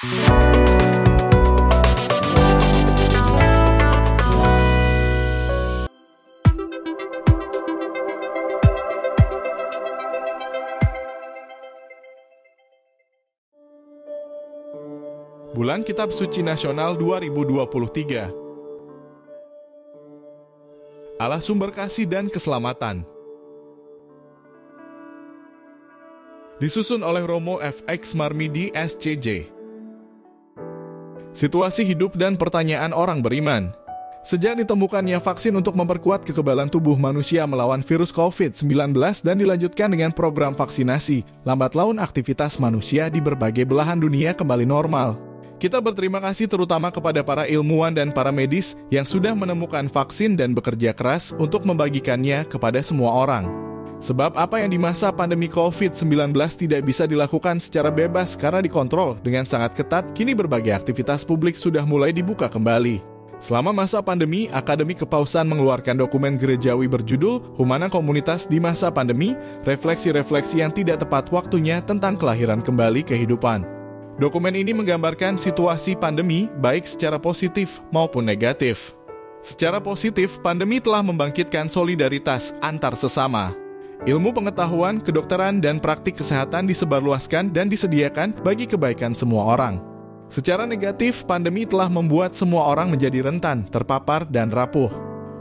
Bulan Kitab Suci Nasional 2023. Allah sumber kasih dan keselamatan. Disusun oleh Romo FX Marmidi SCJ. Situasi hidup dan pertanyaan orang beriman. Sejak ditemukannya vaksin untuk memperkuat kekebalan tubuh manusia melawan virus COVID-19 dan dilanjutkan dengan program vaksinasi, lambat laun aktivitas manusia di berbagai belahan dunia kembali normal. Kita berterima kasih terutama kepada para ilmuwan dan para medis yang sudah menemukan vaksin dan bekerja keras untuk membagikannya kepada semua orang. Sebab apa yang di masa pandemi COVID-19 tidak bisa dilakukan secara bebas karena dikontrol dengan sangat ketat, kini berbagai aktivitas publik sudah mulai dibuka kembali. Selama masa pandemi, Akademi Kepausan mengeluarkan dokumen gerejawi berjudul Humana Komunitas di Masa Pandemi, refleksi-refleksi yang tidak tepat waktunya tentang kelahiran kembali kehidupan. Dokumen ini menggambarkan situasi pandemi baik secara positif maupun negatif. Secara positif, pandemi telah membangkitkan solidaritas antar sesama. Ilmu pengetahuan, kedokteran, dan praktik kesehatan disebarluaskan dan disediakan bagi kebaikan semua orang. Secara negatif, pandemi telah membuat semua orang menjadi rentan, terpapar, dan rapuh.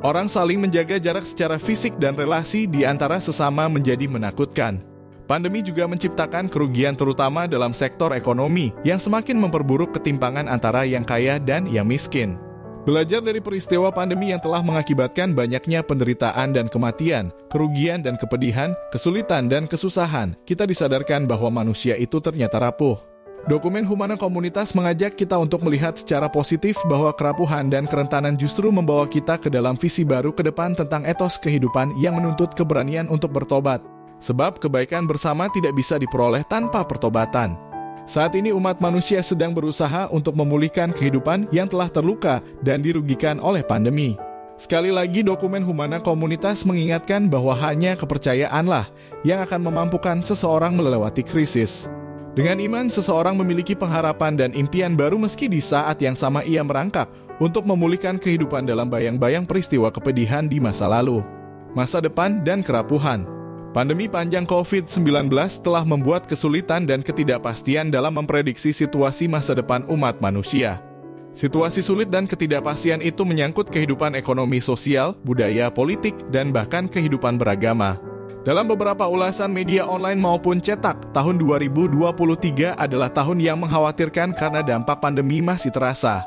Orang saling menjaga jarak secara fisik dan relasi di antara sesama menjadi menakutkan. Pandemi juga menciptakan kerugian terutama dalam sektor ekonomi yang semakin memperburuk ketimpangan antara yang kaya dan yang miskin. Belajar dari peristiwa pandemi yang telah mengakibatkan banyaknya penderitaan dan kematian, kerugian dan kepedihan, kesulitan dan kesusahan, kita disadarkan bahwa manusia itu ternyata rapuh. Dokumen Humana Komunitas mengajak kita untuk melihat secara positif bahwa kerapuhan dan kerentanan justru membawa kita ke dalam visi baru ke depan tentang etos kehidupan yang menuntut keberanian untuk bertobat. Sebab kebaikan bersama tidak bisa diperoleh tanpa pertobatan. Saat ini umat manusia sedang berusaha untuk memulihkan kehidupan yang telah terluka dan dirugikan oleh pandemi. Sekali lagi dokumen Humana Komunitas mengingatkan bahwa hanya kepercayaanlah yang akan memampukan seseorang melewati krisis. Dengan iman, seseorang memiliki pengharapan dan impian baru meski di saat yang sama ia merangkak untuk memulihkan kehidupan dalam bayang-bayang peristiwa kepedihan di masa lalu, masa depan, dan kerapuhan. Pandemi panjang COVID-19 telah membuat kesulitan dan ketidakpastian dalam memprediksi situasi masa depan umat manusia. Situasi sulit dan ketidakpastian itu menyangkut kehidupan ekonomi sosial, budaya, politik, dan bahkan kehidupan beragama. Dalam beberapa ulasan media online maupun cetak, tahun 2023 adalah tahun yang mengkhawatirkan karena dampak pandemi masih terasa.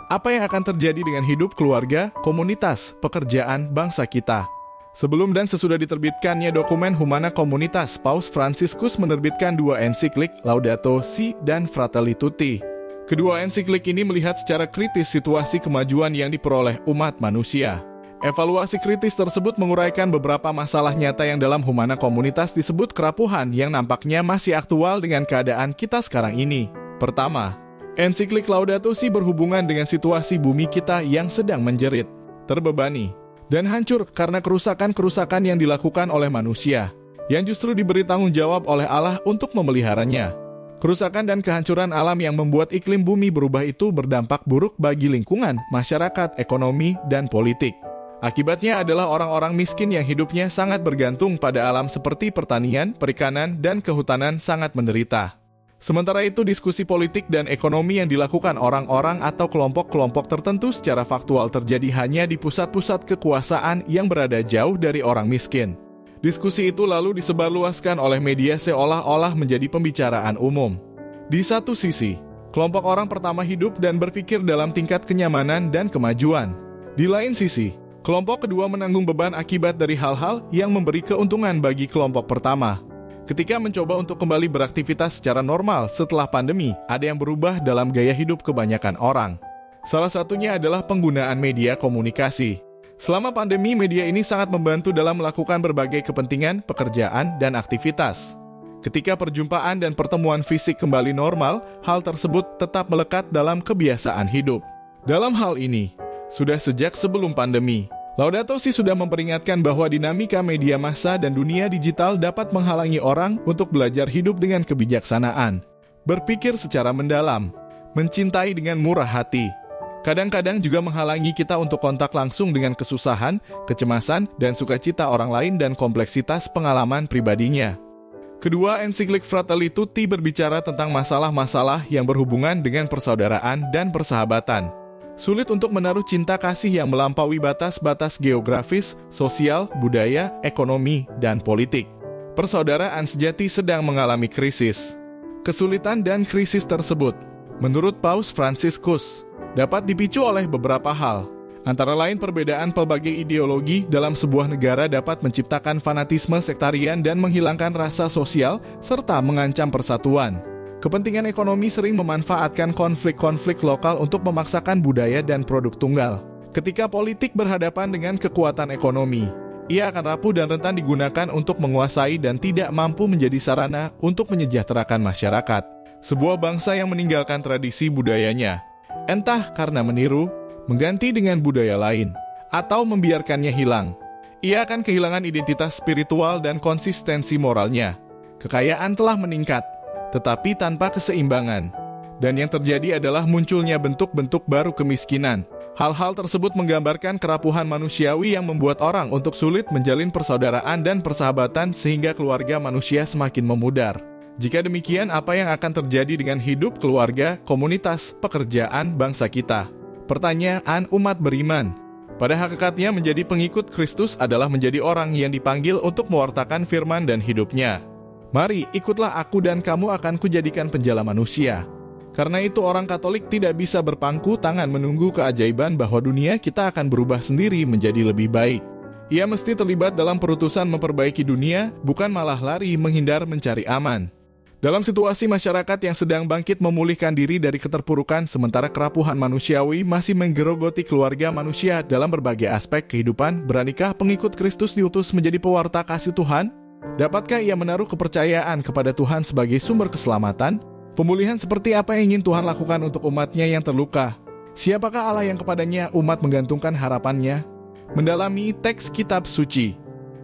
Apa yang akan terjadi dengan hidup keluarga, komunitas, pekerjaan, bangsa kita? Sebelum dan sesudah diterbitkannya dokumen Humana Komunitas, Paus Fransiskus menerbitkan dua ensiklik Laudato Si dan Fratelli Tutti. Kedua ensiklik ini melihat secara kritis situasi kemajuan yang diperoleh umat manusia. Evaluasi kritis tersebut menguraikan beberapa masalah nyata yang dalam Humana Komunitas disebut kerapuhan yang nampaknya masih aktual dengan keadaan kita sekarang ini. Pertama, ensiklik Laudato Si berhubungan dengan situasi bumi kita yang sedang menjerit, terbebani, dan hancur karena kerusakan-kerusakan yang dilakukan oleh manusia, yang justru diberi tanggung jawab oleh Allah untuk memeliharanya. Kerusakan dan kehancuran alam yang membuat iklim bumi berubah itu berdampak buruk bagi lingkungan, masyarakat, ekonomi, dan politik. Akibatnya adalah orang-orang miskin yang hidupnya sangat bergantung pada alam seperti pertanian, perikanan, dan kehutanan sangat menderita. Sementara itu, diskusi politik dan ekonomi yang dilakukan orang-orang atau kelompok-kelompok tertentu secara faktual terjadi hanya di pusat-pusat kekuasaan yang berada jauh dari orang miskin. Diskusi itu lalu disebarluaskan oleh media seolah-olah menjadi pembicaraan umum. Di satu sisi, kelompok orang pertama hidup dan berpikir dalam tingkat kenyamanan dan kemajuan. Di lain sisi, kelompok kedua menanggung beban akibat dari hal-hal yang memberi keuntungan bagi kelompok pertama. Ketika mencoba untuk kembali beraktivitas secara normal setelah pandemi, ada yang berubah dalam gaya hidup kebanyakan orang. Salah satunya adalah penggunaan media komunikasi. Selama pandemi, media ini sangat membantu dalam melakukan berbagai kepentingan, pekerjaan, dan aktivitas. Ketika perjumpaan dan pertemuan fisik kembali normal, hal tersebut tetap melekat dalam kebiasaan hidup. Dalam hal ini, sudah sejak sebelum pandemi, Laudato Si sudah memperingatkan bahwa dinamika media massa dan dunia digital dapat menghalangi orang untuk belajar hidup dengan kebijaksanaan, berpikir secara mendalam, mencintai dengan murah hati. Kadang-kadang juga menghalangi kita untuk kontak langsung dengan kesusahan, kecemasan, dan sukacita orang lain dan kompleksitas pengalaman pribadinya. Kedua, ensiklik Fratelli Tutti berbicara tentang masalah-masalah yang berhubungan dengan persaudaraan dan persahabatan. Sulit untuk menaruh cinta kasih yang melampaui batas-batas geografis, sosial, budaya, ekonomi, dan politik. Persaudaraan sejati sedang mengalami krisis. Kesulitan dan krisis tersebut, menurut Paus Fransiskus, dapat dipicu oleh beberapa hal. Antara lain perbedaan pelbagai ideologi dalam sebuah negara dapat menciptakan fanatisme sektarian dan menghilangkan rasa sosial serta mengancam persatuan. Kepentingan ekonomi sering memanfaatkan konflik-konflik lokal untuk memaksakan budaya dan produk tunggal. Ketika politik berhadapan dengan kekuatan ekonomi, ia akan rapuh dan rentan digunakan untuk menguasai dan tidak mampu menjadi sarana untuk menyejahterakan masyarakat. Sebuah bangsa yang meninggalkan tradisi budayanya, entah karena meniru, mengganti dengan budaya lain, atau membiarkannya hilang, ia akan kehilangan identitas spiritual dan konsistensi moralnya. Kekayaan telah meningkat, tetapi tanpa keseimbangan. Dan yang terjadi adalah munculnya bentuk-bentuk baru kemiskinan. Hal-hal tersebut menggambarkan kerapuhan manusiawi yang membuat orang untuk sulit menjalin persaudaraan dan persahabatan sehingga keluarga manusia semakin memudar. Jika demikian, apa yang akan terjadi dengan hidup keluarga, komunitas, pekerjaan, bangsa kita? Pertanyaan umat beriman. Pada hakikatnya menjadi pengikut Kristus adalah menjadi orang yang dipanggil untuk mewartakan firman dan hidupnya. Mari, ikutlah aku dan kamu akan kujadikan penjala manusia. Karena itu orang Katolik tidak bisa berpangku tangan menunggu keajaiban bahwa dunia kita akan berubah sendiri menjadi lebih baik. Ia mesti terlibat dalam perutusan memperbaiki dunia, bukan malah lari menghindar mencari aman. Dalam situasi masyarakat yang sedang bangkit memulihkan diri dari keterpurukan sementara kerapuhan manusiawi masih menggerogoti keluarga manusia dalam berbagai aspek kehidupan, beranikah pengikut Kristus diutus menjadi pewarta kasih Tuhan? Dapatkah ia menaruh kepercayaan kepada Tuhan sebagai sumber keselamatan? Pemulihan seperti apa yang ingin Tuhan lakukan untuk umatnya yang terluka? Siapakah Allah yang kepadanya umat menggantungkan harapannya? Mendalami teks kitab suci.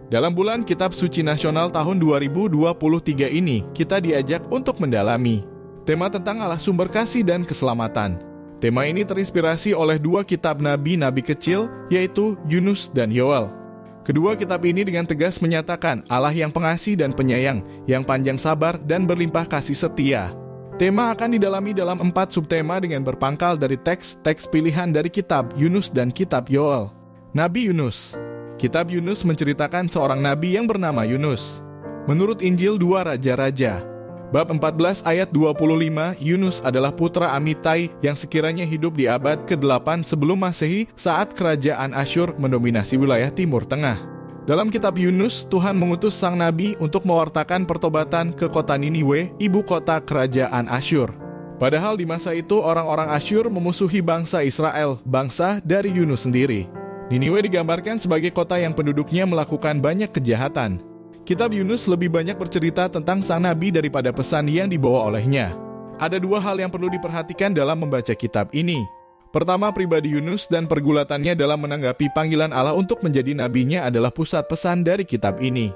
Dalam bulan Kitab Suci Nasional tahun 2023 ini, kita diajak untuk mendalami tema tentang Allah sumber kasih dan keselamatan. Tema ini terinspirasi oleh dua kitab nabi-nabi kecil, yaitu Yunus dan Yoel. Kedua kitab ini dengan tegas menyatakan Allah yang pengasih dan penyayang, yang panjang sabar dan berlimpah kasih setia. Tema akan didalami dalam 4 subtema dengan berpangkal dari teks-teks pilihan dari kitab Yunus dan kitab Yoel. Nabi Yunus. Kitab Yunus menceritakan seorang nabi yang bernama Yunus. Menurut Injil 2 Raja-Raja, bab 14 ayat 25, Yunus adalah putra Amitai yang sekiranya hidup di abad ke-8 sebelum Masehi saat kerajaan Asyur mendominasi wilayah Timur Tengah. Dalam kitab Yunus, Tuhan mengutus sang nabi untuk mewartakan pertobatan ke kota Niniwe, ibu kota kerajaan Asyur. Padahal di masa itu orang-orang Asyur memusuhi bangsa Israel, bangsa dari Yunus sendiri. Niniwe digambarkan sebagai kota yang penduduknya melakukan banyak kejahatan. Kitab Yunus lebih banyak bercerita tentang sang nabi daripada pesan yang dibawa olehnya. Ada 2 hal yang perlu diperhatikan dalam membaca kitab ini. Pertama, pribadi Yunus dan pergulatannya dalam menanggapi panggilan Allah untuk menjadi nabinya adalah pusat pesan dari kitab ini.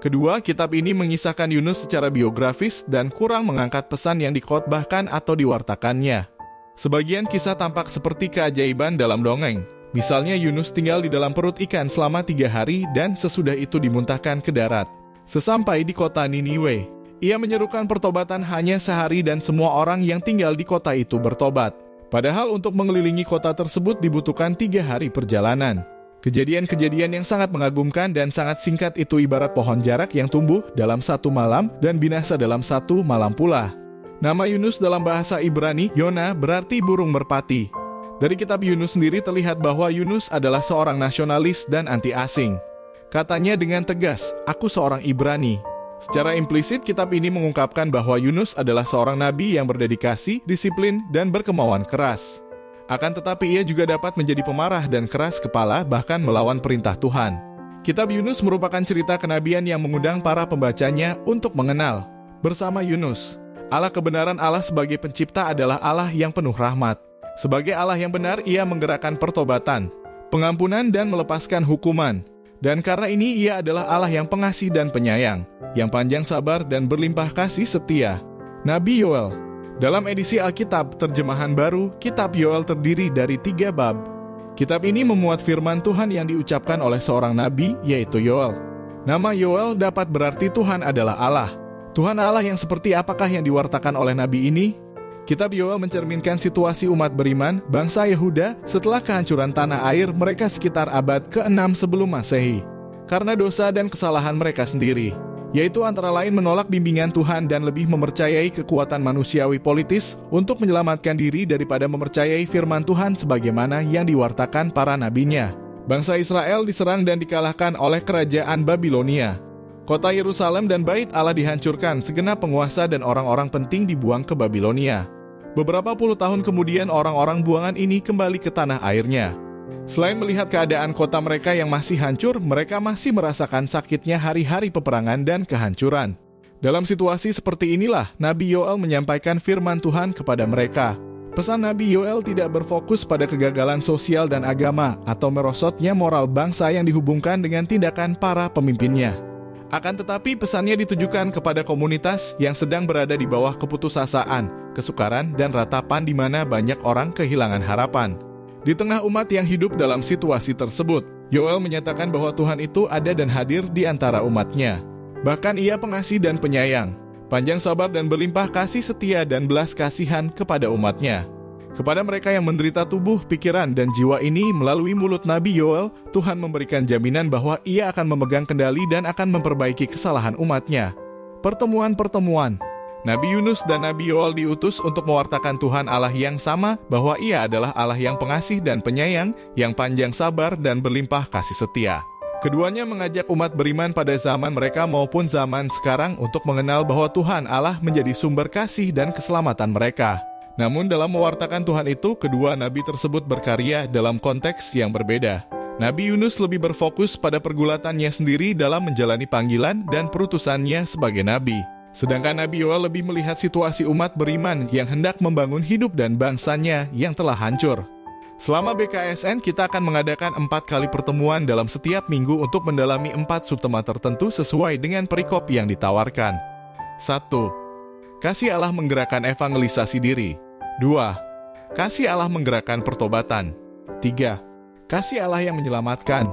Kedua, kitab ini mengisahkan Yunus secara biografis dan kurang mengangkat pesan yang dikhotbahkan atau diwartakannya. Sebagian kisah tampak seperti keajaiban dalam dongeng. Misalnya Yunus tinggal di dalam perut ikan selama 3 hari dan sesudah itu dimuntahkan ke darat. Sesampai di kota Niniwe, ia menyerukan pertobatan hanya sehari dan semua orang yang tinggal di kota itu bertobat. Padahal untuk mengelilingi kota tersebut dibutuhkan 3 hari perjalanan. Kejadian-kejadian yang sangat mengagumkan dan sangat singkat itu ibarat pohon jarak yang tumbuh dalam 1 malam dan binasa dalam 1 malam pula. Nama Yunus dalam bahasa Ibrani, Yona, berarti burung merpati. Dari kitab Yunus sendiri terlihat bahwa Yunus adalah seorang nasionalis dan anti-asing. Katanya dengan tegas, aku seorang Ibrani. Secara implisit, kitab ini mengungkapkan bahwa Yunus adalah seorang nabi yang berdedikasi, disiplin, dan berkemauan keras. Akan tetapi ia juga dapat menjadi pemarah dan keras kepala bahkan melawan perintah Tuhan. Kitab Yunus merupakan cerita kenabian yang mengundang para pembacanya untuk mengenal. Bersama Yunus, Allah kebenaran Allah sebagai pencipta adalah Allah yang penuh rahmat. Sebagai Allah yang benar, ia menggerakkan pertobatan, pengampunan dan melepaskan hukuman. Dan karena ini ia adalah Allah yang pengasih dan penyayang, yang panjang sabar dan berlimpah kasih setia. Nabi Yoel. Dalam edisi Alkitab terjemahan baru, Kitab Yoel terdiri dari 3 bab. Kitab ini memuat firman Tuhan yang diucapkan oleh seorang nabi, yaitu Yoel. Nama Yoel dapat berarti Tuhan adalah Allah. Tuhan Allah yang seperti apakah yang diwartakan oleh nabi ini? Kitab Yoel mencerminkan situasi umat beriman, bangsa Yehuda, setelah kehancuran tanah air mereka sekitar abad ke-6 sebelum Masehi. Karena dosa dan kesalahan mereka sendiri, yaitu antara lain menolak bimbingan Tuhan dan lebih mempercayai kekuatan manusiawi politis untuk menyelamatkan diri daripada mempercayai firman Tuhan sebagaimana yang diwartakan para nabinya. Bangsa Israel diserang dan dikalahkan oleh kerajaan Babilonia. Kota Yerusalem dan Bait Allah dihancurkan, segenap penguasa dan orang-orang penting dibuang ke Babilonia. Beberapa puluh tahun kemudian orang-orang buangan ini kembali ke tanah airnya. Selain melihat keadaan kota mereka yang masih hancur, mereka masih merasakan sakitnya hari-hari peperangan dan kehancuran. Dalam situasi seperti inilah, Nabi Yoel menyampaikan firman Tuhan kepada mereka. Pesan Nabi Yoel tidak berfokus pada kegagalan sosial dan agama atau merosotnya moral bangsa yang dihubungkan dengan tindakan para pemimpinnya. Akan tetapi pesannya ditujukan kepada komunitas yang sedang berada di bawah keputusasaan, kesukaran, dan ratapan di mana banyak orang kehilangan harapan. Di tengah umat yang hidup dalam situasi tersebut, Yoel menyatakan bahwa Tuhan itu ada dan hadir di antara umatnya. Bahkan ia pengasih dan penyayang, panjang sabar dan berlimpah kasih setia dan belas kasihan kepada umatnya. Kepada mereka yang menderita tubuh, pikiran, dan jiwa ini melalui mulut Nabi Yoel, Tuhan memberikan jaminan bahwa ia akan memegang kendali dan akan memperbaiki kesalahan umatnya. Pertemuan-pertemuan Nabi Yunus dan Nabi Yoel diutus untuk mewartakan Tuhan Allah yang sama, bahwa ia adalah Allah yang pengasih dan penyayang, yang panjang sabar dan berlimpah kasih setia. Keduanya mengajak umat beriman pada zaman mereka maupun zaman sekarang untuk mengenal bahwa Tuhan Allah menjadi sumber kasih dan keselamatan mereka. Namun dalam mewartakan Tuhan itu, kedua nabi tersebut berkarya dalam konteks yang berbeda. Nabi Yunus lebih berfokus pada pergulatannya sendiri dalam menjalani panggilan dan perutusannya sebagai nabi. Sedangkan Nabi Yoel lebih melihat situasi umat beriman yang hendak membangun hidup dan bangsanya yang telah hancur. Selama BKSN, kita akan mengadakan 4 kali pertemuan dalam setiap minggu untuk mendalami 4 subtema tertentu sesuai dengan perikop yang ditawarkan. 1. Kasih Allah menggerakkan evangelisasi diri. 2. Kasih Allah menggerakkan pertobatan. 3. Kasih Allah yang menyelamatkan.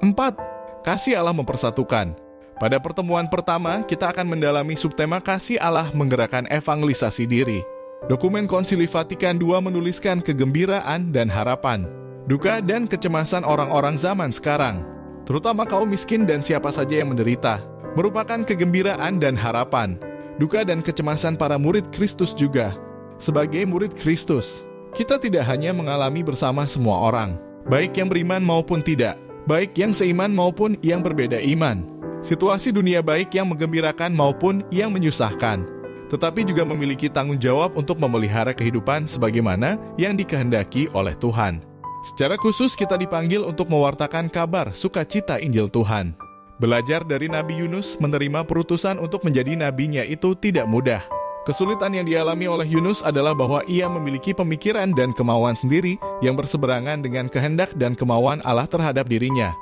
4. Kasih Allah mempersatukan. Pada pertemuan pertama, kita akan mendalami subtema kasih Allah menggerakkan evangelisasi diri. Dokumen Konsili Vatikan II menuliskan kegembiraan dan harapan, duka dan kecemasan orang-orang zaman sekarang, terutama kaum miskin dan siapa saja yang menderita, merupakan kegembiraan dan harapan, duka dan kecemasan para murid Kristus juga. Sebagai murid Kristus, kita tidak hanya mengalami bersama semua orang, baik yang beriman maupun tidak, baik yang seiman maupun yang berbeda iman. Situasi dunia baik yang menggembirakan maupun yang menyusahkan, tetapi juga memiliki tanggung jawab untuk memelihara kehidupan sebagaimana yang dikehendaki oleh Tuhan. Secara khusus kita dipanggil untuk mewartakan kabar sukacita Injil Tuhan. Belajar dari Nabi Yunus, menerima perutusan untuk menjadi nabinya itu tidak mudah. Kesulitan yang dialami oleh Yunus adalah bahwa ia memiliki pemikiran dan kemauan sendiri yang berseberangan dengan kehendak dan kemauan Allah terhadap dirinya.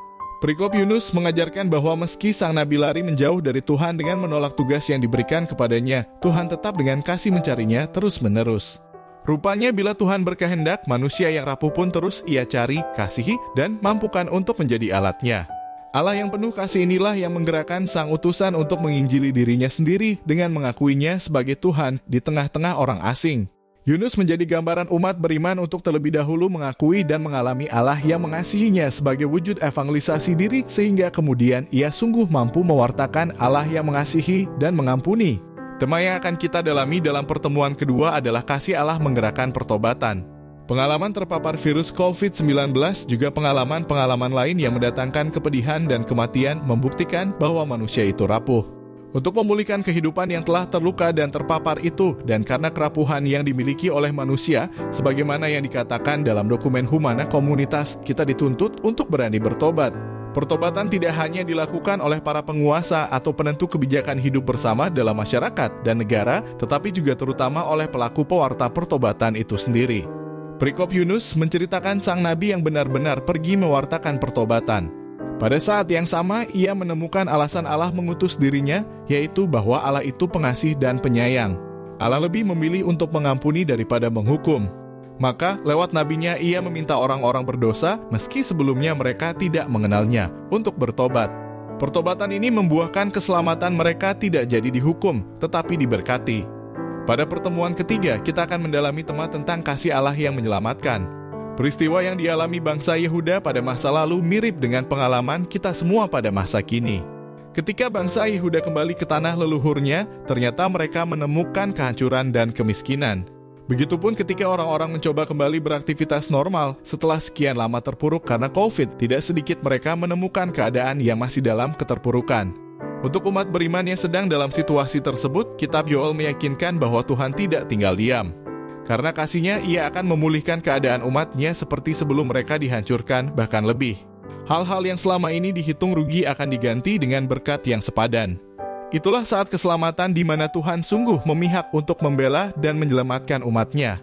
Perikop Yunus mengajarkan bahwa meski sang nabi lari menjauh dari Tuhan dengan menolak tugas yang diberikan kepadanya, Tuhan tetap dengan kasih mencarinya terus-menerus. Rupanya bila Tuhan berkehendak, manusia yang rapuh pun terus ia cari, kasihi, dan mampukan untuk menjadi alatnya. Allah yang penuh kasih inilah yang menggerakkan sang utusan untuk menginjili dirinya sendiri dengan mengakuinya sebagai Tuhan di tengah-tengah orang asing. Yunus menjadi gambaran umat beriman untuk terlebih dahulu mengakui dan mengalami Allah yang mengasihinya sebagai wujud evangelisasi diri, sehingga kemudian ia sungguh mampu mewartakan Allah yang mengasihi dan mengampuni. Tema yang akan kita dalami dalam pertemuan kedua adalah kasih Allah menggerakkan pertobatan. Pengalaman terpapar virus COVID-19 juga pengalaman-pengalaman lain yang mendatangkan kepedihan dan kematian membuktikan bahwa manusia itu rapuh. Untuk memulihkan kehidupan yang telah terluka dan terpapar itu, dan karena kerapuhan yang dimiliki oleh manusia, sebagaimana yang dikatakan dalam dokumen Humana Komunitas, kita dituntut untuk berani bertobat. Pertobatan tidak hanya dilakukan oleh para penguasa atau penentu kebijakan hidup bersama dalam masyarakat dan negara, tetapi juga terutama oleh pelaku pewarta pertobatan itu sendiri. Perikop Yunus menceritakan sang nabi yang benar-benar pergi mewartakan pertobatan. Pada saat yang sama, ia menemukan alasan Allah mengutus dirinya, yaitu bahwa Allah itu pengasih dan penyayang. Allah lebih memilih untuk mengampuni daripada menghukum. Maka lewat nabinya ia meminta orang-orang berdosa, meski sebelumnya mereka tidak mengenalnya, untuk bertobat. Pertobatan ini membuahkan keselamatan mereka tidak jadi dihukum, tetapi diberkati. Pada pertemuan ketiga, kita akan mendalami tema tentang kasih Allah yang menyelamatkan. Peristiwa yang dialami bangsa Yehuda pada masa lalu mirip dengan pengalaman kita semua pada masa kini. Ketika bangsa Yehuda kembali ke tanah leluhurnya, ternyata mereka menemukan kehancuran dan kemiskinan. Begitupun ketika orang-orang mencoba kembali beraktivitas normal setelah sekian lama terpuruk karena COVID, tidak sedikit mereka menemukan keadaan yang masih dalam keterpurukan. Untuk umat beriman yang sedang dalam situasi tersebut, kitab Yoel meyakinkan bahwa Tuhan tidak tinggal diam. Karena kasih-Nya, Ia akan memulihkan keadaan umat-Nya seperti sebelum mereka dihancurkan, bahkan lebih. Hal-hal yang selama ini dihitung rugi akan diganti dengan berkat yang sepadan. Itulah saat keselamatan di mana Tuhan sungguh memihak untuk membela dan menyelamatkan umat-Nya.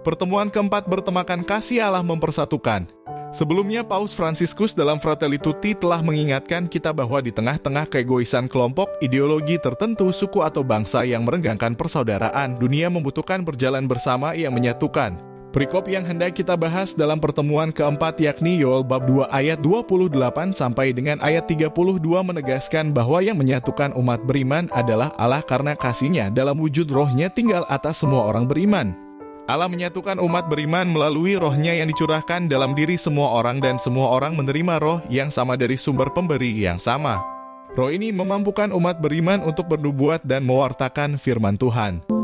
Pertemuan keempat bertemakan kasih Allah mempersatukan. Sebelumnya, Paus Fransiskus dalam Fratelli Tutti telah mengingatkan kita bahwa di tengah-tengah keegoisan kelompok, ideologi tertentu, suku atau bangsa yang merenggangkan persaudaraan, dunia membutuhkan berjalan bersama yang menyatukan. Perikop yang hendak kita bahas dalam pertemuan keempat yakni Yoel bab 2 ayat 28 sampai dengan ayat 32 menegaskan bahwa yang menyatukan umat beriman adalah Allah karena kasih-Nya dalam wujud Roh-Nya tinggal atas semua orang beriman. Allah menyatukan umat beriman melalui Roh-Nya yang dicurahkan dalam diri semua orang dan semua orang menerima Roh yang sama dari sumber pemberi yang sama. Roh ini memampukan umat beriman untuk bernubuat dan mewartakan firman Tuhan.